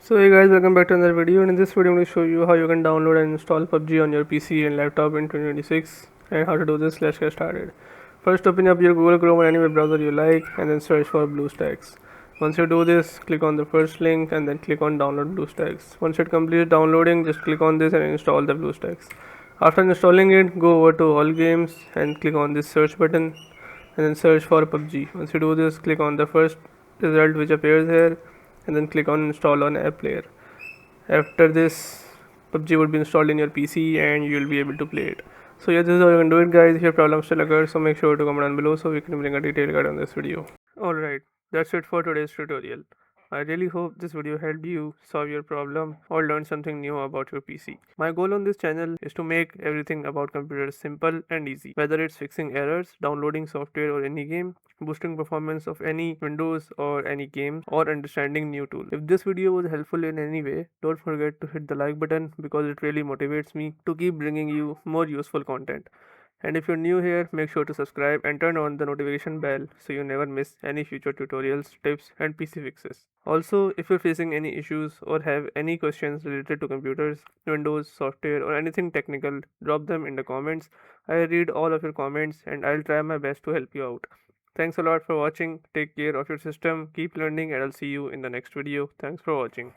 So hey guys, welcome back to another video, and in this video I'm going to show you how you can download and install PUBG on your PC and laptop in 2026 and how to do this. Let's get started. First, open up your Google Chrome or any web browser you like and then search for BlueStacks. Once you do this, click on the first link and then click on download BlueStacks. Once it completes downloading, just click on this and install the BlueStacks. After installing it, go over to all games and click on this search button and then search for PUBG. Once you do this, click on the first result which appears here and then click on install on app player. After this, PUBG would be installed in your PC and you will be able to play it. So yeah, this is how you can do it guys. If your problem still occurs, so make sure to comment down below so we can bring a detailed guide on this video. Alright, that's it for today's tutorial. I really hope this video helped you solve your problem or learn something new about your PC. My goal on this channel is to make everything about computers simple and easy, whether it's fixing errors, downloading software or any game, boosting performance of any Windows or any game, or understanding new tools. If this video was helpful in any way, don't forget to hit the like button because it really motivates me to keep bringing you more useful content. And if you're new here, make sure to subscribe and turn on the notification bell so you never miss any future tutorials, tips, and PC fixes. Also, if you're facing any issues or have any questions related to computers, Windows, software, or anything technical, drop them in the comments. I read all of your comments and I'll try my best to help you out. Thanks a lot for watching. Take care of your system, keep learning, and I'll see you in the next video. Thanks for watching.